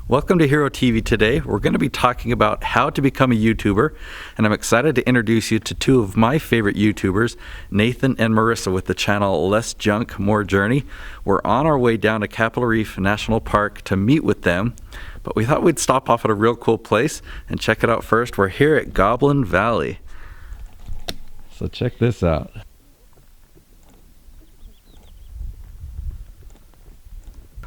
Welcome to Hero TV. Today we're going to be talking about how to become a YouTuber, and I'm excited to introduce you to two of my favorite YouTubers, Nathan and Marissa, with the channel Less Junk, More Journey. We're on our way down to Capitol Reef National Park to meet with them, but we thought we'd stop off at a real cool place and check it out first. We're here at Goblin Valley, so check this out.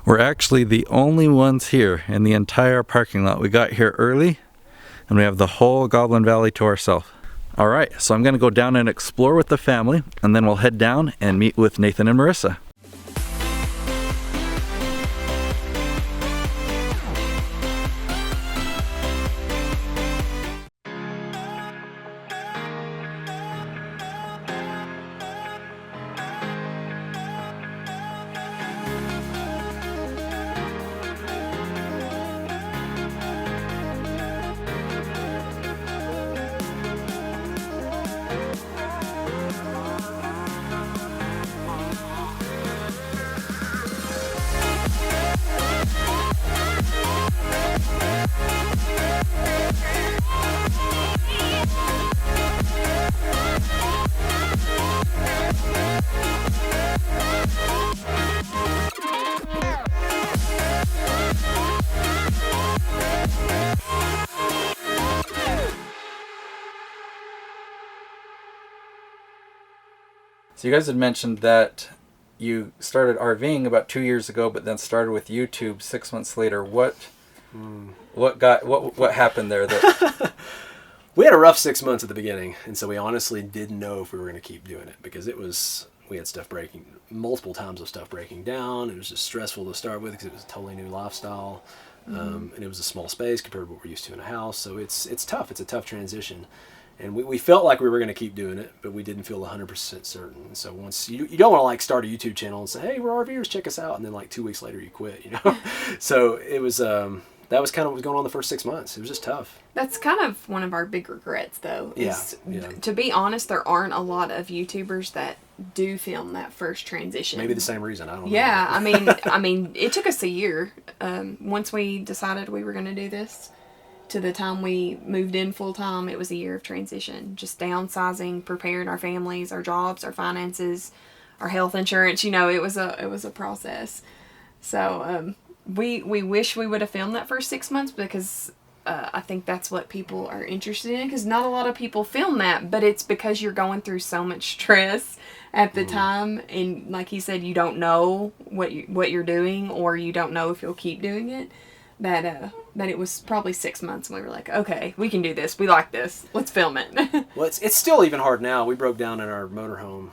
We're actually the only ones here in the entire parking lot. We got here early and we have the whole Goblin Valley to ourselves. All right, so I'm gonna go down and explore with the family, and then we'll head down and meet with Nathan and Marissa. So you guys had mentioned that you started RVing about 2 years ago, but then started with YouTube 6 months later. What happened there? We had a rough 6 months at the beginning, and so we honestly didn't know if we were going to keep doing it because we had multiple times of stuff breaking down. It was just stressful to start with because it was a totally new lifestyle, and it was a small space compared to what we're used to in a house. So it's tough. It's a tough transition. And we felt like we were going to keep doing it, but we didn't feel 100% certain. So once you don't want to start a YouTube channel and say, hey, we're RVers, check us out. And then 2 weeks later you quit, So it was, that was kind of what was going on the first 6 months. It was just tough. That's kind of one of our big regrets though. Yeah. To be honest, there aren't a lot of YouTubers that do film that first transition. Maybe the same reason. I don't know. Yeah. I mean, it took us a year. Once we decided we were going to do this, to the time we moved in full time, it was a year of transition. Just downsizing, preparing our families, our jobs, our finances, our health insurance. It was a process. So we wish we would have filmed that first 6 months because I think that's what people are interested in. Because not a lot of people film that, but it's because you're going through so much stress at the time, and like he said, you don't know what you're doing, or you don't know if you'll keep doing it. That it was probably 6 months and we were like, okay, we can do this. We like this. Let's film it. Well, it's still even hard now. We broke down in our motorhome,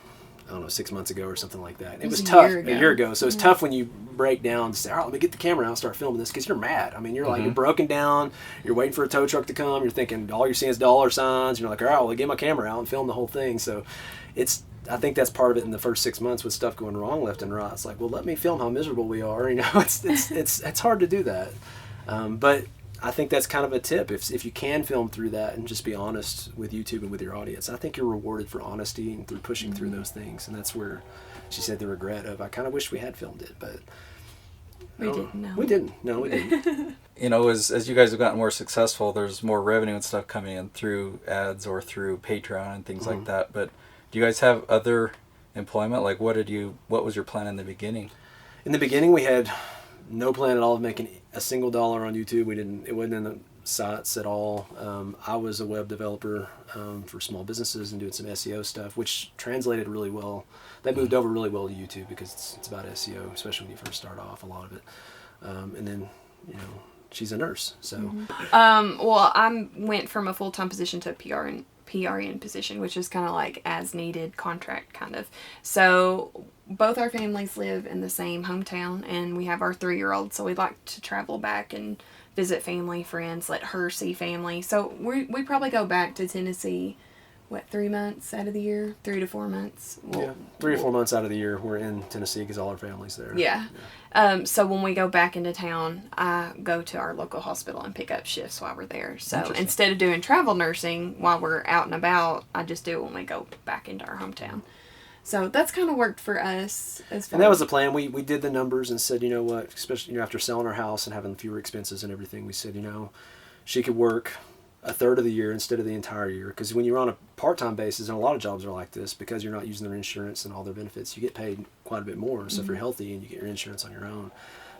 I don't know, 6 months ago or something like that. It was tough a year ago. So it's tough when you break down to say, all right, let me get the camera out and start filming this, because you're mad. I mean, you're you're broken down. You're waiting for a tow truck to come. You're thinking all you're seeing is dollar signs. You're like, all right, well, get my camera out and film the whole thing. So I think that's part of it in the first 6 months with stuff going wrong left and right. It's like, well, let me film how miserable we are. It's hard to do that. But I think that's kind of a tip. If you can film through that and just be honest with YouTube and with your audience, I think you're rewarded for honesty and through pushing through those things. And that's where she said the regret of, I kind of wish we had filmed it, but we didn't. No, we didn't. As you guys have gotten more successful, there's more revenue and stuff coming in through ads or through Patreon and things like that. But do you guys have other employment? Like, what was your plan in the beginning? In the beginning, we had no plan at all of making a single dollar on YouTube. It wasn't in the sites at all. I was a web developer for small businesses and doing some SEO stuff, which translated really well. That moved over really well to YouTube because it's about SEO, especially when you first start off, a lot of it. And then, she's a nurse, so. Well, I went from a full-time position to a PRN position, which is kind of like as needed contract kind of. So both our families live in the same hometown, and we have our 3-year-old, so we like to travel back and visit family, friends, let her see family. So we probably go back to Tennessee, 3 months out of the year? 3 to 4 months? 3 or 4 months out of the year we're in Tennessee because all our family's there. Yeah. So when we go back into town, I go to our local hospital and pick up shifts while we're there. So instead of doing travel nursing while we're out and about, I just do it when we go back into our hometown. So that's kind of worked for us. And that was the plan. We did the numbers and said, you know what, especially after selling our house and having fewer expenses and everything, we said, she could work a third of the year instead of the entire year. Because when you're on a part-time basis, and a lot of jobs are like this, because you're not using their insurance and all their benefits, you get paid quite a bit more. So if you're healthy and you get your insurance on your own,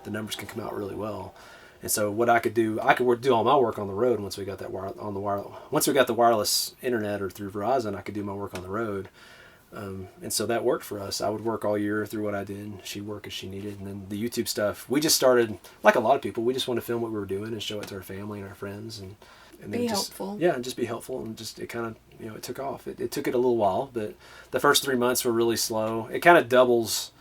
the numbers can come out really well. And so what I could do all my work on the road once we got that once we got the wireless internet or through Verizon, I could do my work on the road. And so that worked for us. I would work all year through what I did. She'd work as she needed. And then the YouTube stuff, we just started, like a lot of people, we just wanted to film what we were doing and show it to our family and our friends. And then be helpful. Yeah, and just be helpful. And just, it kind of, it took off. It took it a little while, but the first 3 months were really slow. It kind of doubles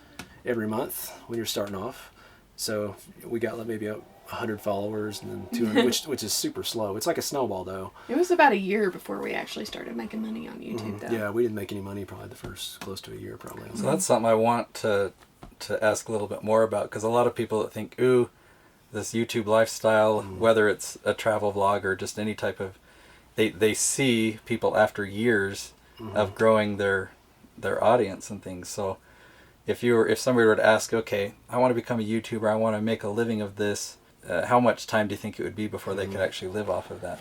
every month when you're starting off. So we got maybe 100 followers and then 200, which is super slow. It's like a snowball, though. It was about a year before we actually started making money on YouTube, though. Yeah, we didn't make any money probably the first close to a year, probably. So that's something I want to ask a little bit more about, because a lot of people that think, ooh, this YouTube lifestyle, whether it's a travel vlog or just any type of, they see people after years of growing their audience and things. So if somebody were to ask, okay, I want to become a YouTuber, I want to make a living of this, how much time do you think it would be before they could actually live off of that?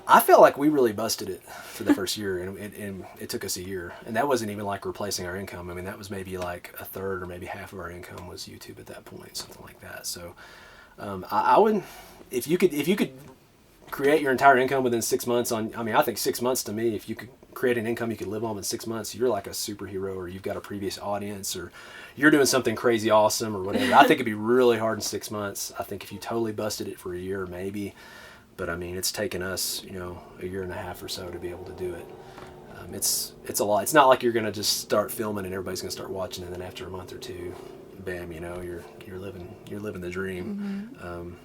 I felt like we really busted it for the first year, and it took us a year. And that wasn't even like replacing our income. I mean, that was maybe like a third or maybe half of our income was YouTube at that point, something like that. So I would, if you could create your entire income within 6 months I think 6 months to me, if you could create an income you could live on in 6 months, you're like a superhero, or you've got a previous audience, or you're doing something crazy awesome or whatever. I think it'd be really hard in 6 months. I think if you totally busted it for a year, maybe. But I mean, it's taken us, a year and a half or so to be able to do it. It's a lot. It's not like you're going to just start filming and everybody's going to start watching, and then after a month or two, bam, you're living the dream.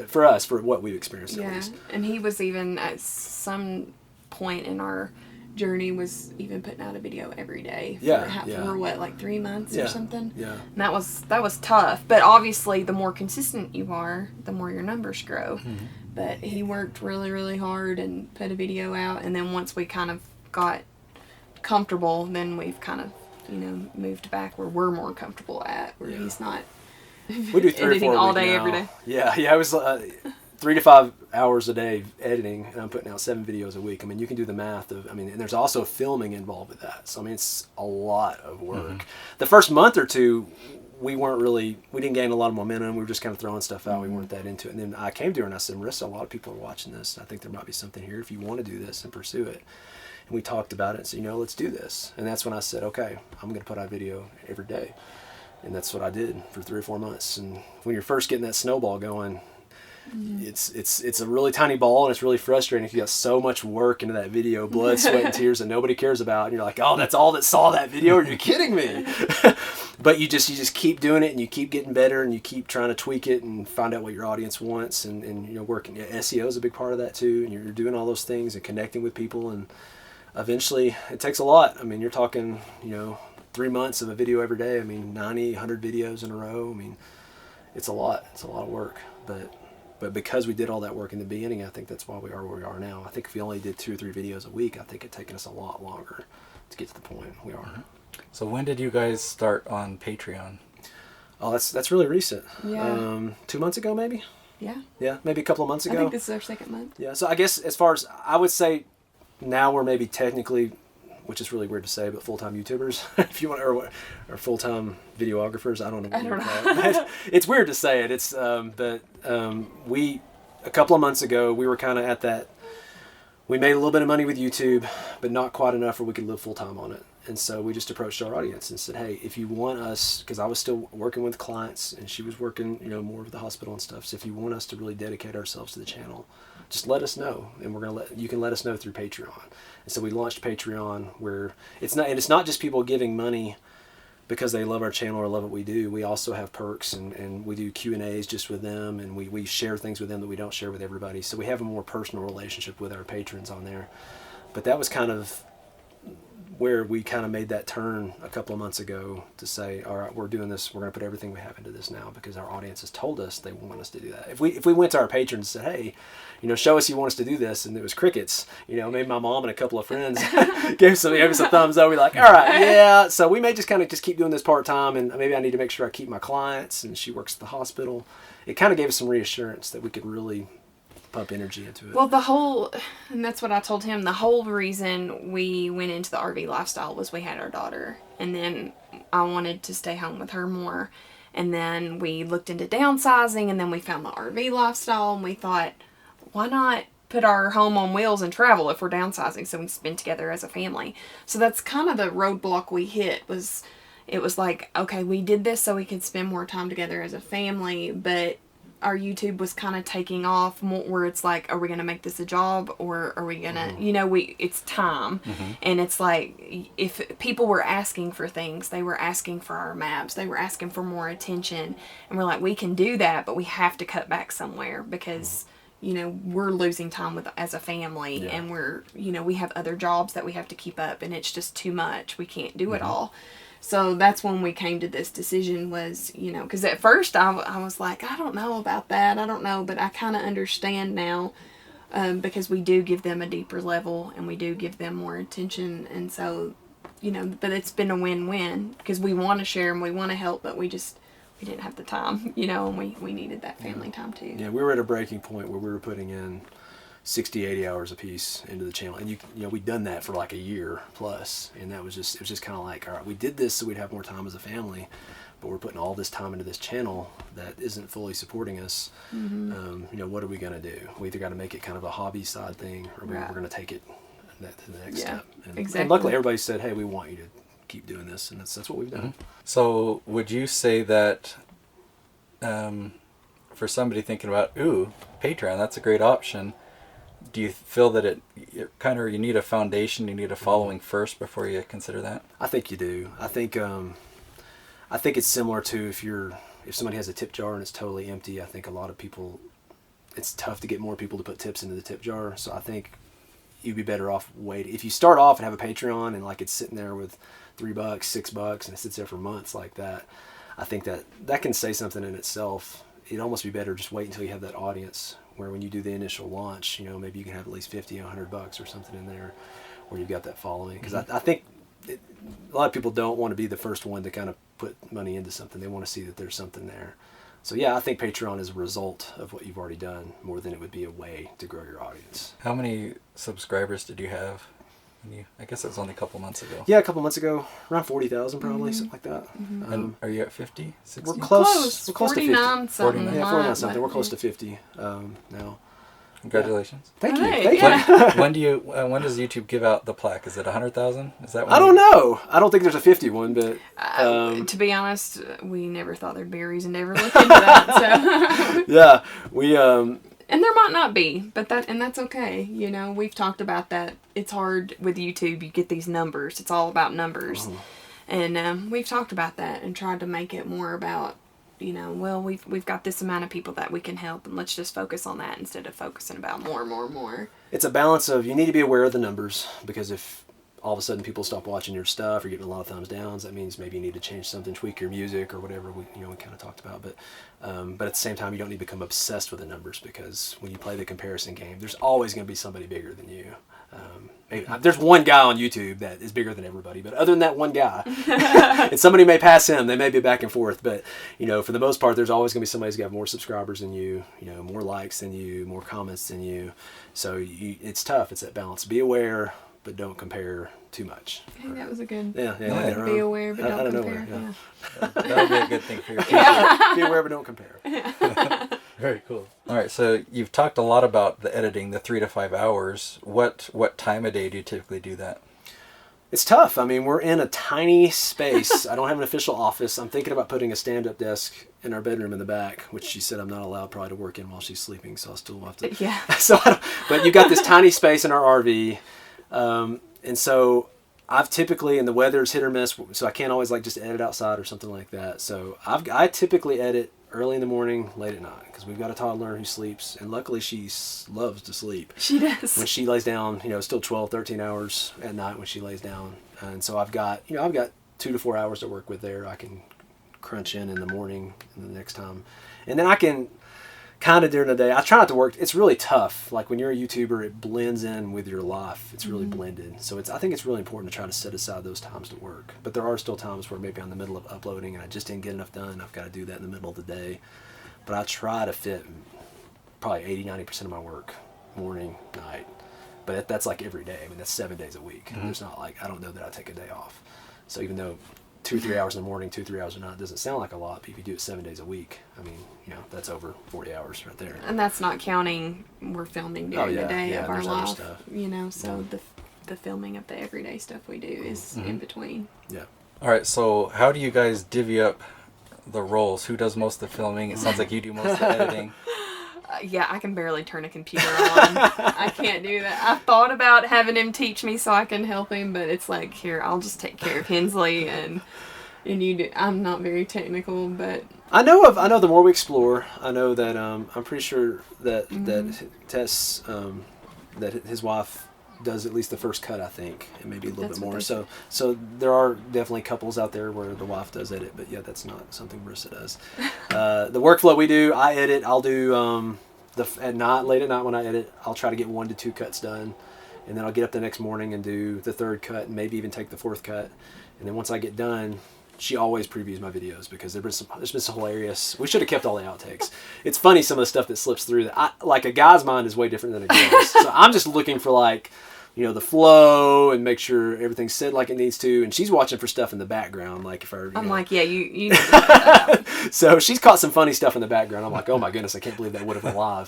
For us, for what we've experienced at least. And he was even at some point in our journey was even putting out a video every day for what, like 3 months or something. Yeah. And that was tough. But obviously the more consistent you are, the more your numbers grow. Mm-hmm. But he worked really, really hard and put a video out, and then once we kind of got comfortable, then we've kind of, moved back where we're more comfortable at, where he's not we do 3 or 4 all day, every day. Yeah, I was 3 to 5 hours a day editing, and I'm putting out 7 videos a week. I mean, you can do the math and there's also filming involved with that. So I mean, it's a lot of work. Mm-hmm. The first month or two, we didn't gain a lot of momentum. We were just kind of throwing stuff out. We weren't that into it. And then I came to her and I said, Marissa, a lot of people are watching this. I think there might be something here if you want to do this and pursue it. And we talked about it and said, let's do this. And that's when I said, okay, I'm going to put out a video every day. And that's what I did for 3 or 4 months. And when you're first getting that snowball going, it's a really tiny ball, and it's really frustrating if you got so much work into that video, blood, sweat, and tears that nobody cares about, and you're like, oh, that's all that saw that video? Are you kidding me? But you just keep doing it, and you keep getting better, and you keep trying to tweak it and find out what your audience wants, and working. SEO is a big part of that too, and you're doing all those things and connecting with people, and eventually it takes a lot. I mean, you're talking 3 months of a video every day. I mean, 90, 100 videos in a row. I mean, it's a lot. It's a lot of work, but because we did all that work in the beginning, I think that's why we are where we are now. I think if we only did 2 or 3 videos a week, I think it'd taken us a lot longer to get to the point we are. So when did you guys start on Patreon? Oh, that's really recent. Yeah. 2 months ago, maybe? Yeah. Yeah, maybe a couple of months ago. I think this is our 2nd month. Yeah, so I guess as far as, I would say now we're maybe technically, which is really weird to say, but full-time YouTubers, if you want, or full-time videographers. I don't know what you call it. It's weird to say it. It's we, a couple of months ago, we were kind of at that. We made a little bit of money with YouTube, but not quite enough where we could live full-time on it. And so we just approached our audience and said, hey, if you want us, because I was still working with clients and she was working, more with the hospital and stuff. So if you want us to really dedicate ourselves to the channel, just let us know, and you can let us know through Patreon. And so we launched Patreon, where it's not just people giving money because they love our channel or love what we do. We also have perks, and we do Q&As just with them, and we share things with them that we don't share with everybody. So we have a more personal relationship with our patrons on there. But that was kind of where we kind of made that turn a couple of months ago to say, all right, we're doing this. We're going to put everything we have into this now because our audience has told us they want us to do that. If we went to our patrons and said, hey, show us you want us to do this. And it was crickets. Maybe my mom and a couple of friends gave us a thumbs up. We're like, all right, yeah. So we may just kind of keep doing this part-time, and maybe I need to make sure I keep my clients, and she works at the hospital. It kind of gave us some reassurance that we could really pump energy into it. Well, and that's what I told him, the whole reason we went into the RV lifestyle was we had our daughter, and then I wanted to stay home with her more. And then we looked into downsizing, and then we found the RV lifestyle, and we thought, why not put our home on wheels and travel if we're downsizing so we can spend together as a family? So that's kind of the roadblock we hit. It was like, okay, we did this so we could spend more time together as a family, but our YouTube was kind of taking off more, where it's like, are we going to make this a job, or are we going to, it's time. And it's like, if people were asking for things, they were asking for our maps, they were asking for more attention, and we're like, we can do that, but we have to cut back somewhere, because we're losing time as a family, and we're, we have other jobs that we have to keep up, and it's just too much. We can't do it all. So that's when we came to this decision, was, because at first I was like, I don't know about that. I don't know. But I kind of understand now, because we do give them a deeper level, and we do give them more attention. And so, but it's been a win-win, because we want to share and we want to help, but we didn't have the time, and we needed that family time too. Yeah, we were at a breaking point where we were putting in 60, 80 hours a piece into the channel. And we'd done that for like a year plus. And it was just kind of like, all right, we did this so we'd have more time as a family, but we're putting all this time into this channel that isn't fully supporting us. What are we going to do? We either got to make it kind of a hobby side thing, or we're going to take it to the next step. And luckily everybody said, hey, we want you to keep doing this. And that's what we've done. So would you say that for somebody thinking about, Patreon, that's a great option, do you feel that you need a foundation, you need a following first before you consider that? I think you do. I think it's similar to if somebody has a tip jar and it's totally empty. I think a lot of people, it's tough to get more people to put tips into the tip jar. So I think you'd be better off waiting. If you start off and have a Patreon and like it's sitting there with $3, $6, and it sits there for months like that, I think that can say something in itself. It'd almost be better just wait until you have that audience, where when you do the initial launch, maybe you can have at least $50, $100 or something in there where you've got that following. Because I think a lot of people don't want to be the first one to kind of put money into something. They want to see that there's something there. So yeah, I think Patreon is a result of what you've already done more than it would be a way to grow your audience. How many subscribers did you have? I guess it was only a couple months ago. Yeah, a couple months ago. Around 40,000 probably, something like that. And are you at 50, 60? We're close. We're close to 50. 49 something. Yeah, 49 something. We're close to 50 now. Congratulations. Thank you. Hey, Thank you. When does YouTube give out the plaque? Is it 100,000? Is that one? I don't know. I don't think there's a 50 one, but to be honest, we never thought there'd be a reason to ever look into that. So yeah, we and there might not be, but that's okay. We've talked about that. It's hard with YouTube. You get these numbers. It's all about numbers, and we've talked about that and tried to make it more about, we've got this amount of people that we can help, and let's just focus on that instead of focusing about more. It's a balance of, you need to be aware of the numbers, because if all of a sudden people stop watching your stuff or getting a lot of thumbs downs, that means maybe you need to change something, tweak your music or whatever we kind of talked about. But at the same time, you don't need to become obsessed with the numbers, because when you play the comparison game, there's always going to be somebody bigger than you. There's one guy on YouTube that is bigger than everybody, but other than that one guy, and somebody may pass him, they may be back and forth, but for the most part, there's always going to be somebody who's got more subscribers than you, more likes than you, more comments than you. So it's tough. It's that balance. Be aware, but don't compare too much. I think that was a good. Yeah. Be aware, but don't compare. Yeah. That would be a good thing for your Be aware, but don't compare. Very cool. All right, so you've talked a lot about the editing, the 3 to 5 hours. What time of day do you typically do that? It's tough. I mean, we're in a tiny space. I don't have an official office. I'm thinking about putting a stand-up desk in our bedroom in the back, which she said I'm not allowed probably to work in while she's sleeping, so I'll still have to. Yeah. But you've got this tiny space in our RV, and so I've typically, and the weather's hit or miss, so I can't always just edit outside or something like that. So I typically edit early in the morning, late at night, because we've got a toddler who sleeps, and luckily she loves to sleep. She does. When she lays down, it's still 12, 13 hours at night when she lays down. And so I've got 2 to 4 hours to work with there. I can crunch in the morning and the next time. And then I can kind of during the day. I try not to work. It's really tough. Like when you're a YouTuber, it blends in with your life. It's really blended. So I think it's really important to try to set aside those times to work. But there are still times where maybe I'm in the middle of uploading and I just didn't get enough done. I've got to do that in the middle of the day. But I try to fit probably 80-90% of my work, morning, night. But that's like every day. I mean, that's 7 days a week. It's not like, I don't know that I take a day off. So even though 2-3 hours in the morning, 2-3 hours at night doesn't sound like a lot, but if you do it 7 days a week, I mean, that's over 40 hours right there. And that's not counting we're filming during the day of our life. Stuff. So the filming of the everyday stuff we do is in between. Yeah. All right, so how do you guys divvy up the roles? Who does most of the filming? It sounds like you do most of the editing. Yeah, I can barely turn a computer on. I can't do that. I've thought about having him teach me so I can help him, but it's like, here, I'll just take care of Hensley and you do. I'm not very technical, but I know the more we explore, I know that I'm pretty sure that that Tess that his wife does at least the first cut, I think, and maybe a little bit more. So there are definitely couples out there where the wife does edit, but yeah, that's not something Marissa does. The workflow we do, I edit. I'll do late at night when I edit, I'll try to get 1 to 2 cuts done, and then I'll get up the next morning and do the 3rd cut, and maybe even take the 4th cut, and then once I get done, she always previews my videos because there's been some hilarious. We should have kept all the outtakes. It's funny some of the stuff that slips through. That like a guy's mind is way different than a girl's. So I'm just looking for like, the flow and make sure everything's said like it needs to. And she's watching for stuff in the background. Like if I'm like, yeah, you. So she's caught some funny stuff in the background. I'm like, oh my goodness, I can't believe that would have been live.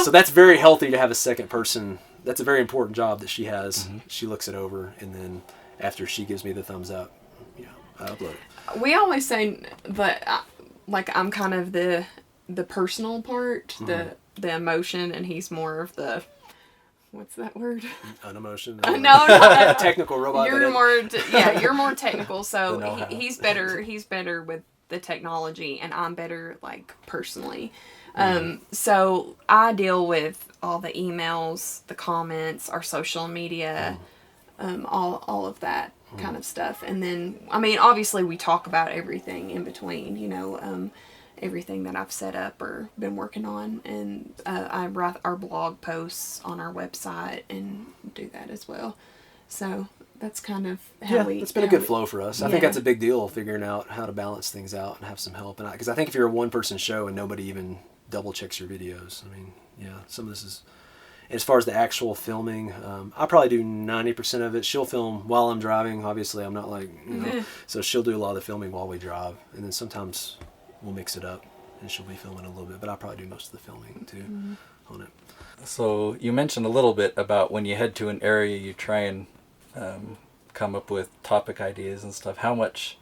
So that's very healthy to have a second person. That's a very important job that she has. She looks it over, and then after she gives me the thumbs up, I upload it. We always say that, like, I'm kind of the personal part, the emotion, and he's more of the, what's that word? Unemotion. No, technical robot. You're more technical. So he's better with the technology, and I'm better like personally. So I deal with all the emails, the comments, our social media, all of that kind of stuff. And then, I mean, obviously we talk about everything in between, everything that I've set up or been working on. And I write our blog posts on our website and do that as well. So that's kind of how it's been a good flow for us. I think that's a big deal, figuring out how to balance things out and have some help. And because I think if you're a one-person show and nobody even double checks your videos, I mean, some of this is... As far as the actual filming, I probably do 90% of it. She'll film while I'm driving. Obviously, I'm not like, so she'll do a lot of the filming while we drive. And then sometimes we'll mix it up and she'll be filming a little bit. But I probably do most of the filming too on it. So you mentioned a little bit about when you head to an area, you try and come up with topic ideas and stuff. How much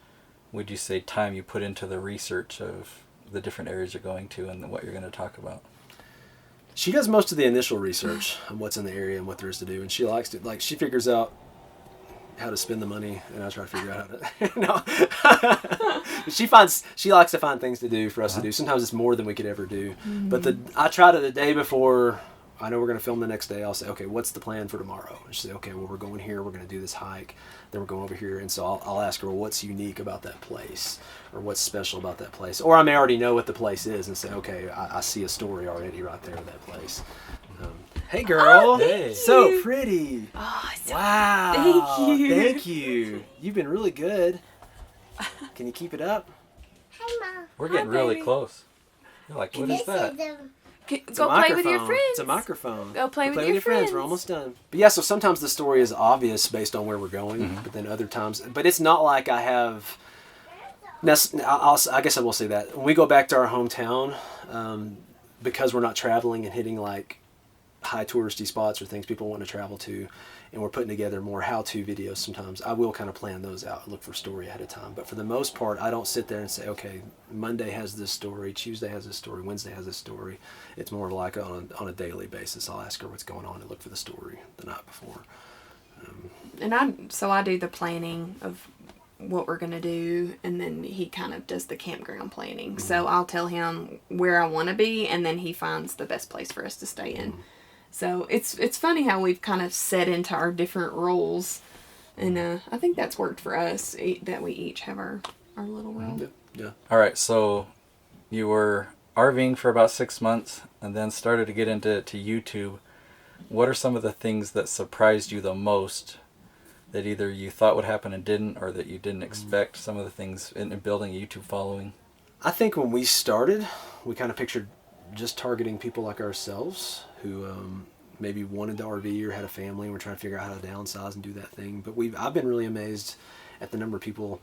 would you say time you put into the research of the different areas you're going to and what you're going to talk about? She does most of the initial research on what's in the area and what there is to do, and she likes to, like, she figures out how to spend the money, and I try to figure out how to, she likes to find things to do for us to do. Sometimes it's more than we could ever do, but I try to, the day before I know we're going to film the next day, I'll say, okay, what's the plan for tomorrow? And she'll say, okay, well, we're going here, we're going to do this hike, then we're going over here. And so I'll ask her, well, what's unique about that place? Or what's special about that place? Or I may already know what the place is and say, okay, I see a story already right there of that place. Hey, girl. Oh, hey. So pretty. Oh, wow. Thank you. Thank you. You've been really good. Can you keep it up? Hi, Mom. We're getting really close. You're like, what is that? Go play with your friends. It's a microphone. Go play with your friends. We're almost done. But yeah, so sometimes the story is obvious based on where we're going, but then other times, but it's not like I have. I guess I will say that when we go back to our hometown, because we're not traveling and hitting like high touristy spots or things people want to travel to, and we're putting together more how-to videos sometimes, I will kind of plan those out, look for story ahead of time. But for the most part, I don't sit there and say, okay, Monday has this story, Tuesday has this story, Wednesday has this story. It's more like on a daily basis. I'll ask her what's going on and look for the story the night before. And I do the planning of what we're going to do, and then he kind of does the campground planning. So I'll tell him where I want to be, and then he finds the best place for us to stay in. So it's funny how we've kind of set into our different roles, and I think that's worked for us, that we each have our little role. Yeah. All right, so you were RVing for about 6 months and then started to get into YouTube. What are some of the things that surprised you the most that either you thought would happen and didn't, or that you didn't expect? Some of the things in building a YouTube following. I think when we started, we kind of pictured just targeting people like ourselves who maybe wanted to RV or had a family and were trying to figure out how to downsize and do that thing. But I've been really amazed at the number of people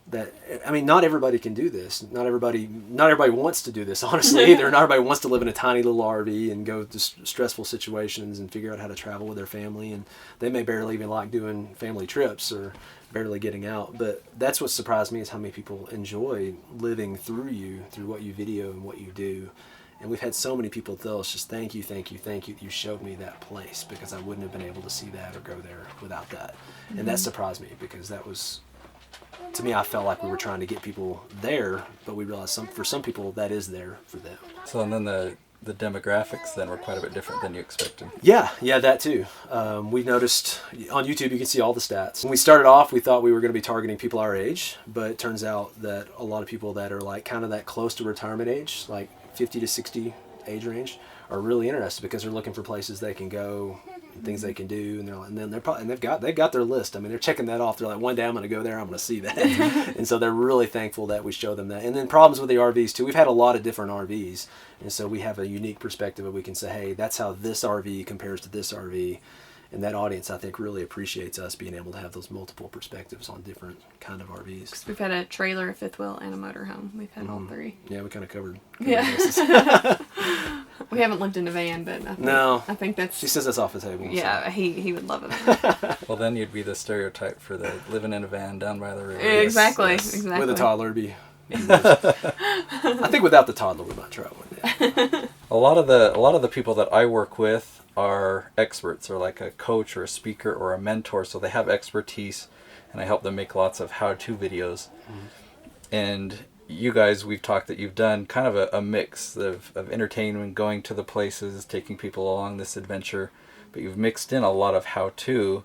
that, I mean, not everybody can do this. Not everybody wants to do this, honestly, either. Not everybody wants to live in a tiny little RV and go to stressful situations and figure out how to travel with their family. And they may barely even like doing family trips or barely getting out. But that's what surprised me, is how many people enjoy living through you, through what you video and what you do. And we've had so many people tell us just thank you that you showed me that place, because I wouldn't have been able to see that or go there without that. Mm-hmm. And that surprised me, because that was, to me, I felt like we were trying to get people there, but we realized for some people that is there for them. So, and then the demographics then were quite a bit different than you expected. Yeah, that too. We noticed on YouTube, you can see all the stats. When we started off, we thought we were going to be targeting people our age, but it turns out that a lot of people that are like kind of that close to retirement age, like 50 to 60 age range, are really interested because they're looking for places they can go, things they can do, and they've got their list. I mean, they're checking that off. They're like, one day I'm going to go there, I'm going to see that. And so they're really thankful that we show them that. And then problems with the RVs too. We've had a lot of different RVs, and so we have a unique perspective where we can say, hey, that's how this RV compares to this RV. And that audience, I think, really appreciates us being able to have those multiple perspectives on different kind of RVs. 'Cause we've had a trailer, a fifth wheel, and a motorhome. We've had all three. Yeah, we kind of covered Yeah. We haven't lived in a van, but I think that's... She says that's off the table. Yeah, so. He would love it. Well, then you'd be the stereotype for the living in a van down by the river. Exactly, yes. exactly. With a toddler, I think without the toddler, we might try one. Yeah. A lot of the people that I work with are experts, or like a coach or a speaker or a mentor, so they have expertise, and I help them make lots of how-to videos. Mm-hmm. And you guys, we've talked that you've done kind of a mix of entertainment, going to the places, taking people along this adventure, but you've mixed in a lot of how-to,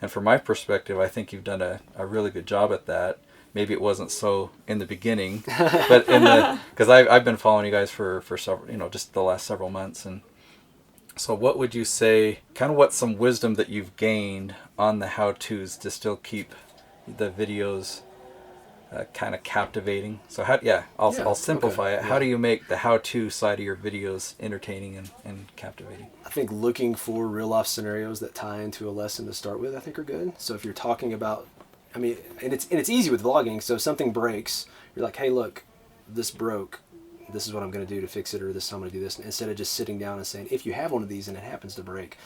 and from my perspective, I think you've done a really good job at that. Maybe it wasn't so in the beginning, but because I've been following you guys for several, just the last several months. And so what would you say, kind of what's some wisdom that you've gained on the how-tos to still keep the videos kind of captivating? So I'll simplify it. How do you make the how-to side of your videos entertaining and captivating? I think looking for real-life scenarios that tie into a lesson to start with, I think, are good. So if you're talking about, I mean, and it's easy with vlogging. So if something breaks, you're like, hey, look, this broke. This is what I'm going to do to fix it, or this is how I'm going to do this. Instead of just sitting down and saying, if you have one of these and it happens to break.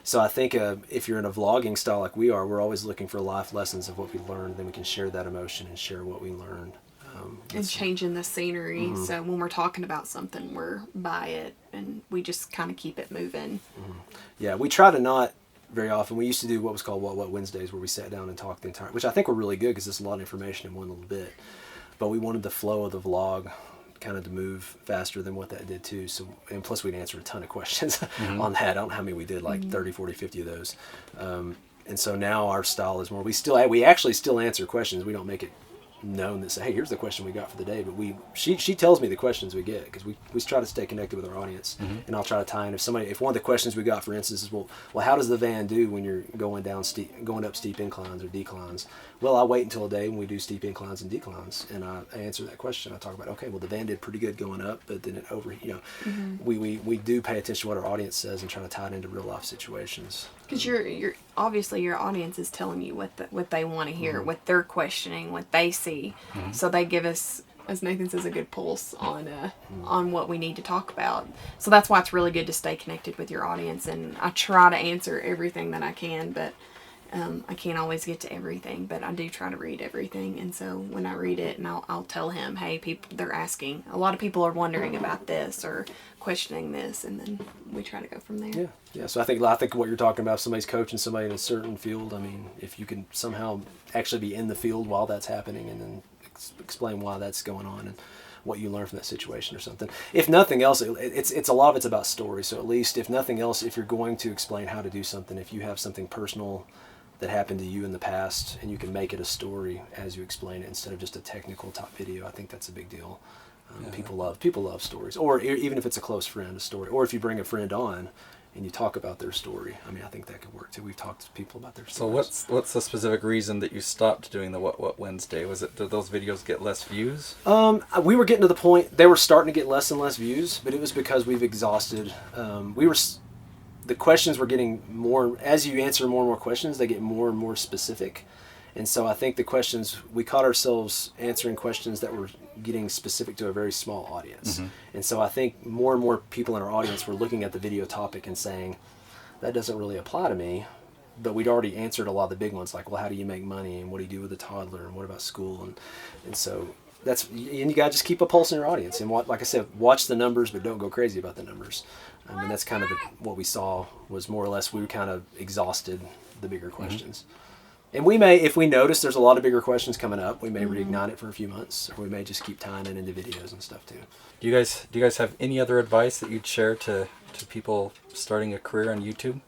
So I think if you're in a vlogging style like we are, we're always looking for life lessons of what we learned. Then we can share that emotion and share what we learned. And changing the scenery. Mm-hmm. So when we're talking about something, we're by it, and we just kind of keep it moving. Mm-hmm. Yeah, we try to not very often. We used to do what was called What Wednesdays, where we sat down and talked the entire, which I think were really good because there's a lot of information in one little bit. But we wanted the flow of the vlog kind of to move faster than what that did too. So, and plus we'd answer a ton of questions on that. I don't know how many we did, like 30, 40, 50 of those. And so now our style is more, we actually still answer questions. We don't make it known that say, hey, here's the question we got for the day, but she tells me the questions we get, because we try to stay connected with our audience. And I'll try to tie in if one of the questions we got, for instance, is well how does the van do when you're going up steep inclines or declines? Well, I wait until a day when we do steep inclines and declines, and I answer that question. I talk about, okay, well, the van did pretty good going up, but then it we do pay attention to what our audience says and try to tie it into real life situations. Because you're obviously your audience is telling you what they want to hear, what they're questioning, what they see. So they give us, as Nathan says, a good pulse on what we need to talk about. So that's why it's really good to stay connected with your audience. And I try to answer everything that I can, but I can't always get to everything. But I do try to read everything. And so when I read it, and I'll tell him, hey, people, they're asking. A lot of people are wondering about this or questioning this, and then we try to go from there. Yeah. So I think what you're talking about, if somebody's coaching somebody in a certain field, I mean, if you can somehow actually be in the field while that's happening, and then explain why that's going on and what you learn from that situation or something. If nothing else, it's a lot of it's about story. So at least, if nothing else, if you're going to explain how to do something, if you have something personal that happened to you in the past, and you can make it a story as you explain it instead of just a technical top video, I think that's a big deal. People love stories, or even if it's a close friend, a story, or if you bring a friend on and you talk about their story. I mean, I think that could work too. We've talked to people about their stories. So what's the specific reason that you stopped doing the What Wednesday? Was it, did those videos get less views? We were getting to the point, they were starting to get less and less views, but it was because we've exhausted, the questions were getting more, as you answer more and more questions, they get more and more specific. And so I think the questions, we caught ourselves answering questions that were getting specific to a very small audience. And so I think more and more people in our audience were looking at the video topic and saying, that doesn't really apply to me. But we'd already answered a lot of the big ones, like, well, how do you make money? And what do you do with a toddler? And what about school? And so and you got to just keep a pulse in your audience. And like I said, watch the numbers, but don't go crazy about the numbers. I mean, that's kind of what we saw was more or less we kind of exhausted the bigger questions. And we may, if we notice there's a lot of bigger questions coming up, we may reignite it for a few months, or we may just keep tying it into videos and stuff too. Do you guys have any other advice that you'd share to people starting a career on YouTube?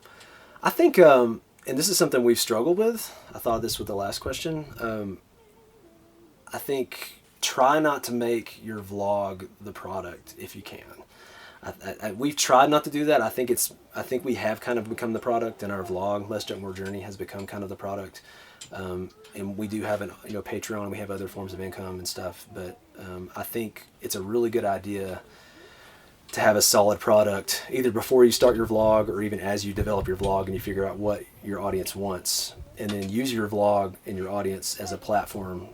I think, and this is something we've struggled with. I thought of this with the last question. I think try not to make your vlog the product if you can. We've tried not to do that. I think we have kind of become the product, and our vlog, Less Junk More Journey, has become kind of the product. And we do have Patreon, and we have other forms of income and stuff. But I think it's a really good idea to have a solid product, either before you start your vlog or even as you develop your vlog and you figure out what your audience wants, and then use your vlog and your audience as a platform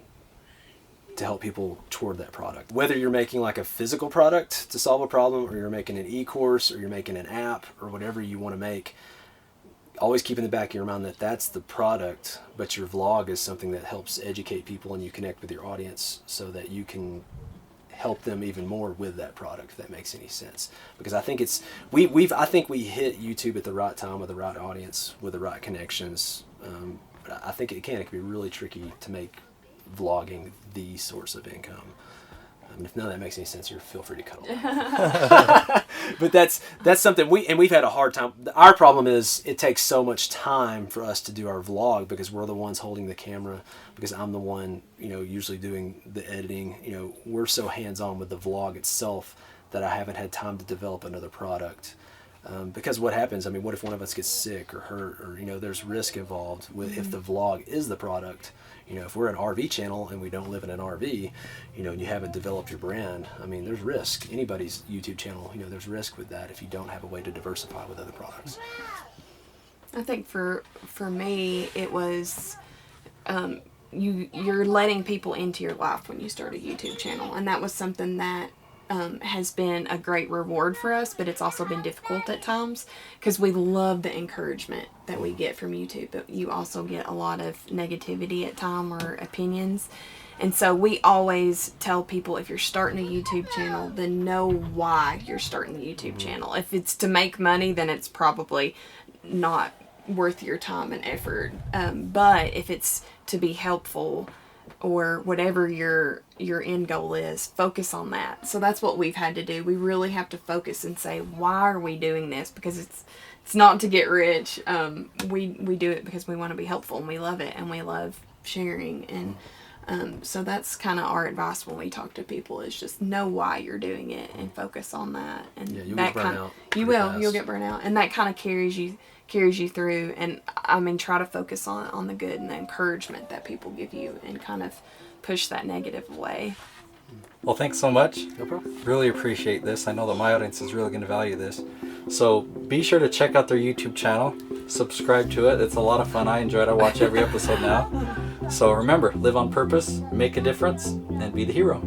to help people toward that product. Whether you're making like a physical product to solve a problem, or you're making an e-course, or you're making an app, or whatever you want to make, always keep in the back of your mind that that's the product, but your vlog is something that helps educate people and you connect with your audience so that you can help them even more with that product, if that makes any sense. Because I think I think we hit YouTube at the right time with the right audience, with the right connections. But I think it can be really tricky to make vlogging the source of income. I mean, if none of that makes any sense, feel free to cut off. But that's something we've had a hard time. Our problem is it takes so much time for us to do our vlog because we're the ones holding the camera, because I'm the one, usually doing the editing. We're so hands-on with the vlog itself that I haven't had time to develop another product. Because what happens, what if one of us gets sick or hurt, or, there's risk involved with if the vlog is the product. If we're an RV channel and we don't live in an RV, and you haven't developed your brand, there's risk. Anybody's YouTube channel, there's risk with that if you don't have a way to diversify with other products. I think for me, it was you're letting people into your life when you start a YouTube channel, and that was something that has been a great reward for us, but it's also been difficult at times because we love the encouragement that we get from YouTube, but you also get a lot of negativity at time or opinions. And so we always tell people, if you're starting a YouTube channel, then know why you're starting the YouTube channel. If it's to make money, then it's probably not worth your time and effort. But if it's to be helpful, or whatever your end goal is, focus on that. So that's what we've had to do. We really have to focus and say, why are we doing this? Because it's not to get rich. We do it because we want to be helpful, and we love it, and we love sharing. And so that's kind of our advice when we talk to people, is just know why you're doing it and focus on that. And you'll that get burnt out. You'll get burnt out, and that kind of carries you through. And try to focus on the good and the encouragement that people give you, and kind of push that negative away. Well, thanks so much. No problem. Really appreciate this. I know that my audience is really going to value this. So be sure to check out their YouTube channel, subscribe to it. It's a lot of fun. I enjoy it. I watch every episode now. So remember, live on purpose, make a difference, and be the hero.